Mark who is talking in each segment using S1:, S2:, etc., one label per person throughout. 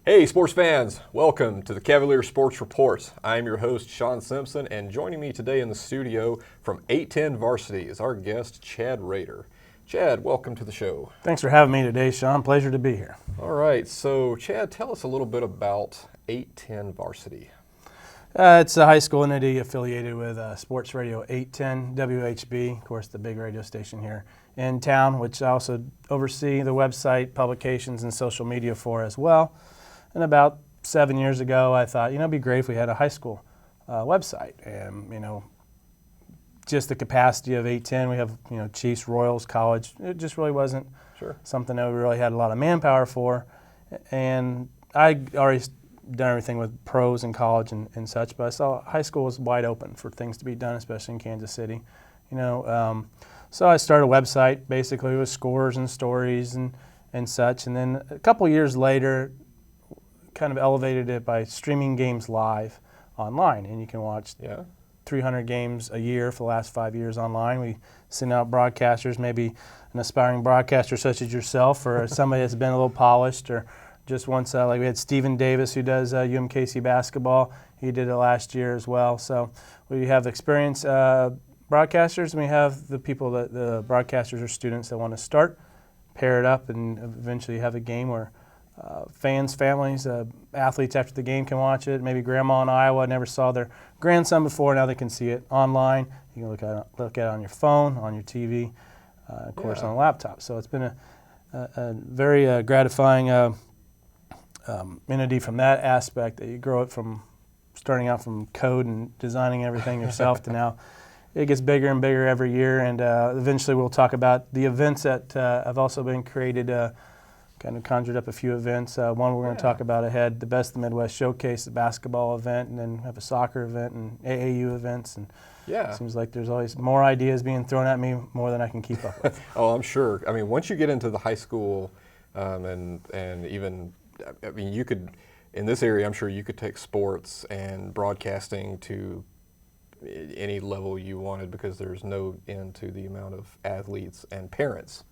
S1: Hey sports fans, welcome to the Cavalier Sports Report. I'm your host Shawn Simpson, and joining me today in the studio from 810 Varsity is our guest Chad Rader. Chad, welcome to the show.
S2: Thanks for having me today, Shawn. Pleasure to be here.
S1: All right, so Chad, tell us a little bit about 810 Varsity.
S2: It's a high school entity affiliated with Sports Radio 810 WHB, of course the big radio station here in town, which I also oversee the website, publications, and social media for as well. And about 7 years ago, I thought, it'd be great if we had a high school website. And, just the capacity of 810, we have, Chiefs, Royals, college. It just really wasn't something that we really had a lot of manpower for. And I already done everything with pros in college and such, but I saw high school was wide open for things to be done, especially in Kansas City. So I started a website basically with scores and stories and such. And then a couple years later, kind of elevated it by streaming games live online, and you can watch 300 games a year for the last 5 years online. We send out broadcasters, maybe an aspiring broadcaster such as yourself, or somebody that's been a little polished, or just once, like we had Stephen Davis who does UMKC basketball. He did it last year as well. So we have experienced broadcasters, and we have the people that the broadcasters or students that want to start, pair it up, and eventually have a game where fans, families, athletes after the game can watch it. Maybe grandma in Iowa never saw their grandson before. Now they can see it online. You can look at it on your phone, on your TV, of course on a laptop. So it's been a very gratifying entity from that aspect, that you grow it from starting out from code and designing everything yourself to now it gets bigger and bigger every year. And eventually we'll talk about the events that have also been created. Kind of conjured up a few events. One we're going to talk about ahead, the Best of the Midwest Showcase, the basketball event, and then have a soccer event and AAU events. And it seems like there's always more ideas being thrown at me, more than I can keep up with.
S1: Oh, I'm sure. I mean, once you get into the high school and even, I mean, you could, in this area, I'm sure you could take sports and broadcasting to any level you wanted, because there's no end to the amount of athletes and parents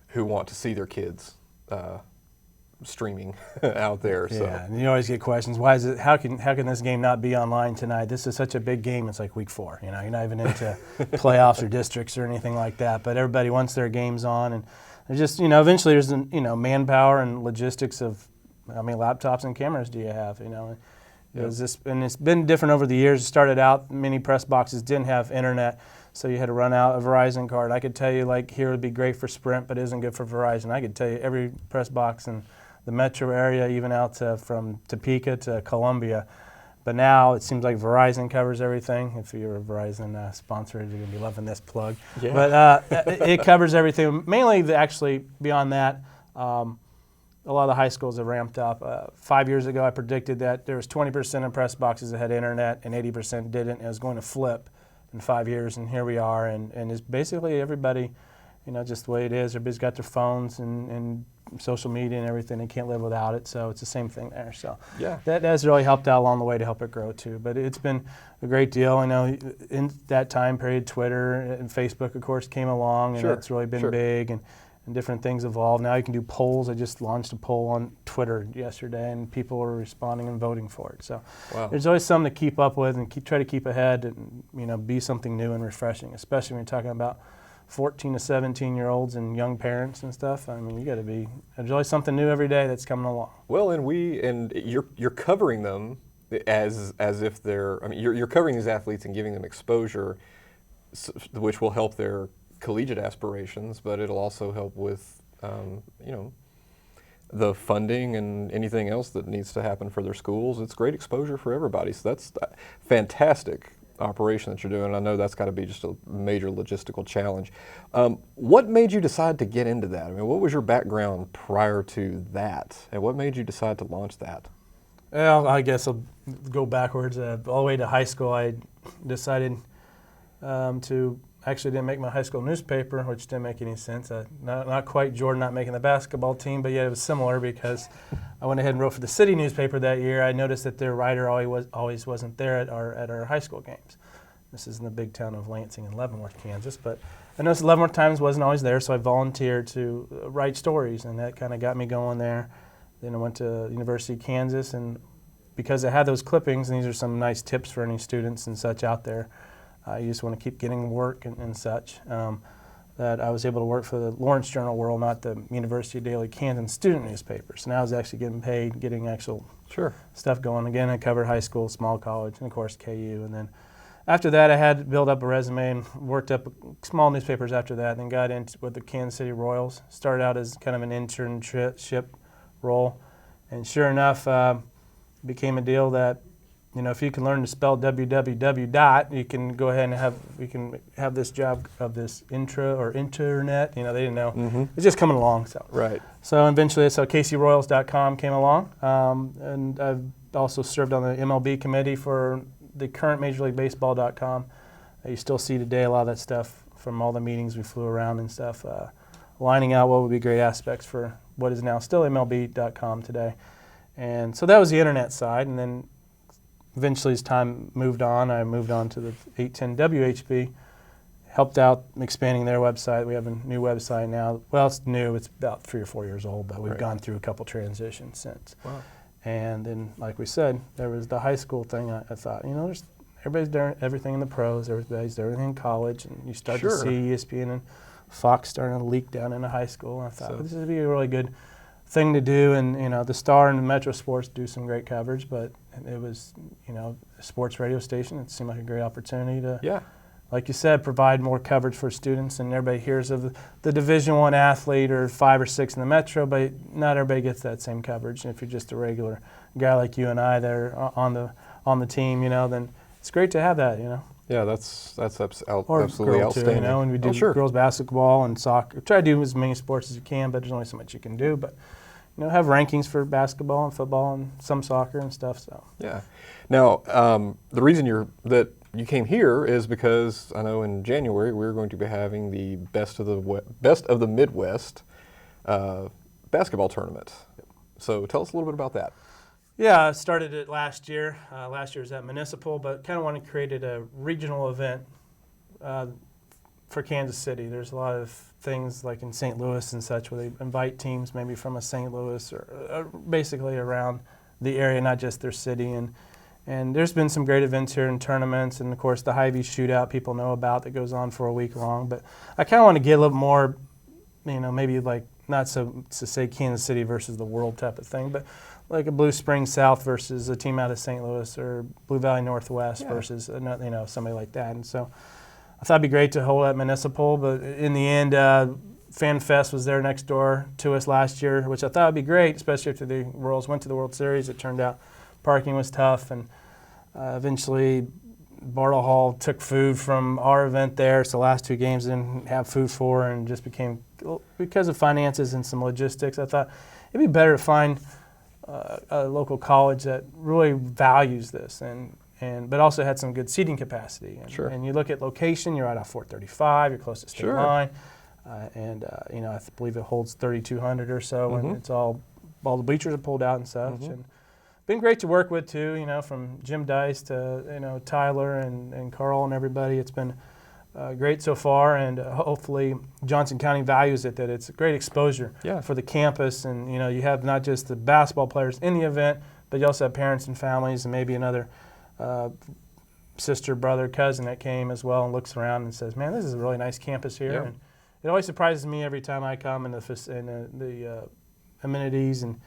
S1: who want to see their kids streaming out there.
S2: Yeah,
S1: so.
S2: And you always get questions. Why is it? How can this game not be online tonight? This is such a big game. It's like week 4. You're not even into playoffs or districts or anything like that. But everybody wants their games on, and there's just eventually there's manpower and logistics of how many laptops and cameras do you have? And it's been different over the years. It started out, many press boxes didn't have internet. So you had to run out a Verizon card. I could tell you, like, here would be great for Sprint, but isn't good for Verizon. I could tell you every press box in the metro area, even out from Topeka to Columbia. But now it seems like Verizon covers everything. If you're a Verizon sponsor, you're going to be loving this plug. Yeah. But it covers everything. Mainly, actually, beyond that, a lot of the high schools have ramped up. 5 years ago, I predicted that there was 20% of press boxes that had internet and 80% didn't. It was going to flip in 5 years, and here we are, and it's basically everybody, just the way it is. Everybody's got their phones and social media and everything. They can't live without it, so it's the same thing there. So that has really helped out along the way to help it grow too. But it's been a great deal. In that time period, Twitter and Facebook, of course, came along, and it's really been big, and different things evolved. Now you can do polls. I just launched a poll on Twitter yesterday, and people are responding and voting for it. So there's always something to keep up with and try to keep ahead and be something new and refreshing, especially when you're talking about 14 to 17-year-olds and young parents and stuff. I mean, there's always something new every day that's coming along.
S1: Well, and you're covering them as if they're, you're covering these athletes and giving them exposure, which will help their collegiate aspirations, but it'll also help with the funding and anything else that needs to happen for their schools. It's great exposure for everybody. So that's a fantastic operation that you're doing. I know that's got to be just a major logistical challenge. What made you decide to get into that? I mean, what was your background prior to that, and what made you decide to launch that?
S2: Well, I guess I'll go backwards. All the way to high school, I decided to actually didn't make my high school newspaper, which didn't make any sense. Not quite Jordan not making the basketball team, but yeah, it was similar because I went ahead and wrote for the city newspaper that year. I noticed that their writer always wasn't there at our high school games. This is in the big town of Lansing and Leavenworth, Kansas. But I noticed Leavenworth Times wasn't always there, so I volunteered to write stories, and that kind of got me going there. Then I went to University of Kansas, and because I had those clippings, and these are some nice tips for any students and such out there, you just want to keep getting work and such, that I was able to work for the Lawrence Journal World, not the University of Daily Camden student newspaper. So now I was actually getting paid, getting actual stuff going. Again, I covered high school, small college, and of course KU. And then after that, I had to build up a resume and worked up small newspapers after that, and then got into with the Kansas City Royals. Started out as kind of an internship role, and sure enough, became a deal that, you know, if you can learn to spell www dot, you can go ahead and have this job of this internet. You know, they didn't know. It's just coming along. So So eventually, so KCRoyals.com came along, and I've also served on the MLB committee for the current Major League Baseball.com. You still see today a lot of that stuff from all the meetings we flew around and stuff, lining out what would be great aspects for what is now still MLB.com today. And so that was the internet side, and then eventually as time moved on, I moved on to the 810 WHB, helped out expanding their website. We have a new website now. Well, it's new. It's about 3 or 4 years old, but we've gone through a couple transitions since.
S1: Wow.
S2: And then, like we said, there was the high school thing. I thought, you know, everybody's doing everything in the pros, everybody's doing everything in college, and you start to see ESPN and Fox starting to leak down into high school. And I thought, this would be a really good thing to do. And, you know, the Star and the Metro Sports do some great coverage, but it was, you know, a sports radio station. It seemed like a great opportunity to, like you said, provide more coverage for students. And everybody hears of the Division I athlete or 5 or 6 in the Metro, but not everybody gets that same coverage. And if you're just a regular guy like you and I that are on the team, you know, then it's great to have that, you know.
S1: Yeah, that's
S2: or
S1: absolutely
S2: girl
S1: outstanding.
S2: Too, you know, and we do girls basketball and soccer. Try to do as many sports as you can, but there's only so much you can do. But, you know, have rankings for basketball and football and some soccer and stuff. So
S1: yeah. Now, the reason that you came here is because I know in January we're going to be having the Best of the Midwest basketball tournament. So tell us a little bit about that.
S2: Yeah, I started it last year. Last year was at Municipal, but kind of wanted to create a regional event for Kansas City. There's a lot of things like in St. Louis and such where they invite teams maybe from a St. Louis or basically around the area, not just their city. And there's been some great events here and tournaments, and of course the Hy-Vee shootout people know about that goes on for a week long. But I kind of want to get a little more, you know, maybe like not so to say Kansas City versus the world type of thing, but like a Blue Springs South versus a team out of St. Louis or Blue Valley Northwest versus you know, somebody like that. And so I thought it'd be great to hold at Municipal, but in the end, Fan Fest was there next door to us last year, which I thought would be great, especially after the Royals went to the World Series. It turned out parking was tough, and eventually Bartle Hall took food from our event there, so the last 2 games didn't have food for, and just became, because of finances and some logistics, I thought it'd be better to find a local college that really values this, but also had some good seating capacity. And you look at location, you're right off 435, you're close to state line, you know, I believe it holds 3,200 or so, and it's all the bleachers are pulled out and such. And been great to work with too, you know, from Jim Dice to, you know, Tyler and Carl and everybody. It's been great so far, and hopefully Johnson County values it, that it's a great exposure for the campus. And, you know, you have not just the basketball players in the event, but you also have parents and families and maybe another sister, brother, cousin that came as well and looks around and says, man, this is a really nice campus here. And it always surprises me every time I come in the amenities and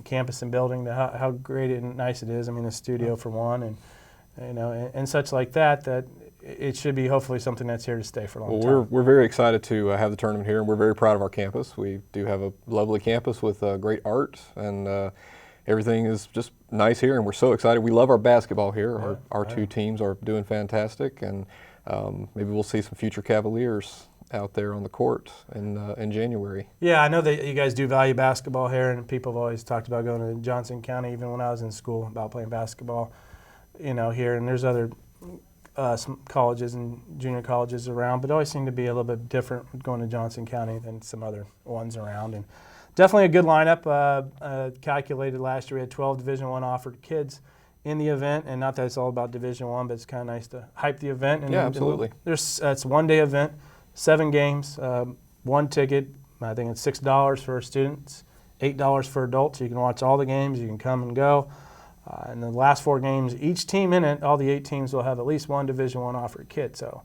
S2: campus and building, how great and nice it is. I mean, the studio for one, and, you know, and such like that it should be hopefully something that's here to stay for a long time.
S1: We're very excited to have the tournament here, and we're very proud of our campus. We do have a lovely campus with great art, and everything is just nice here, and we're so excited. We love our basketball here. Our 2 teams are doing fantastic, and maybe we'll see some future Cavaliers out there on the court in January.
S2: Yeah, I know that you guys do value basketball here, and people have always talked about going to Johnson County, even when I was in school, about playing basketball, you know, here. And there's other some colleges and junior colleges around, but it always seemed to be a little bit different going to Johnson County than some other ones around. And definitely a good lineup. Calculated last year, we had 12 Division I offered kids in the event, and not that it's all about Division I, but it's kind of nice to hype the event. And
S1: absolutely.
S2: It's a 1-day event, 7 games, 1 ticket. I think it's $6 for students, $8 for adults. You can watch all the games. You can come and go. And the last 4 games, each team in it, all the 8 teams will have at least one Division I offered kit. So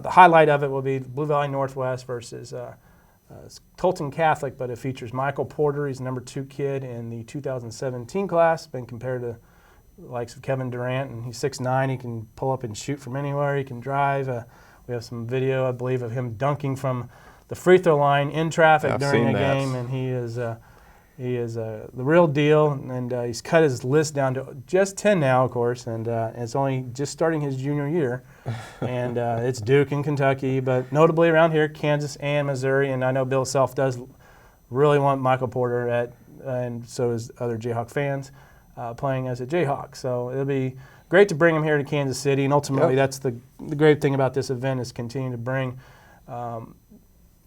S2: the highlight of it will be Blue Valley Northwest versus Colton Catholic, but it features Michael Porter. He's the number 2 kid in the 2017 class, been compared to the likes of Kevin Durant, and he's 6'9". He can pull up and shoot from anywhere. He can drive. We have some video, I believe, of him dunking from the free throw line in traffic during a game, and he is the real deal. And he's cut his list down to just 10 now, of course, and it's only just starting his junior year. And it's Duke and Kentucky, but notably around here, Kansas and Missouri. And I know Bill Self does really want Michael Porter and so does other Jayhawk fans, playing as a Jayhawk. So it'll be great to bring him here to Kansas City, and ultimately that's the great thing about this event is continuing to bring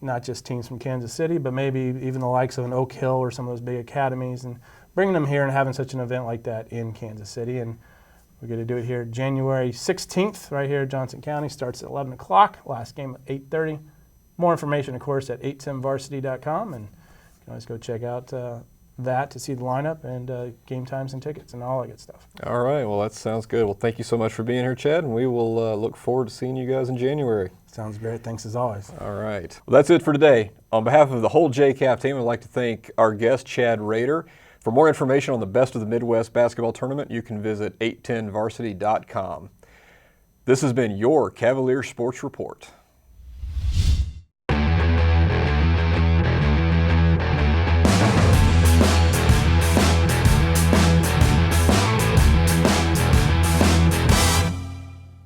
S2: not just teams from Kansas City, but maybe even the likes of an Oak Hill or some of those big academies, and bringing them here and having such an event like that in Kansas City. And we're going to do it here January 16th right here in Johnson County. Starts at 11 o'clock, last game at 8:30. More information, of course, at 810varsity.com, and you can always go check out that to see the lineup and game times and tickets and all that good stuff.
S1: All right, well, that sounds good. Well, thank you so much for being here, Chad, and we will look forward to seeing you guys in January.
S2: Sounds great. Thanks as always.
S1: All right. Well, that's it for today. On behalf of the whole JCAV team, I'd like to thank our guest, Chad Rader. For more information on the Best of the Midwest basketball tournament, you can visit 810varsity.com. This has been your Cavalier Sports Report.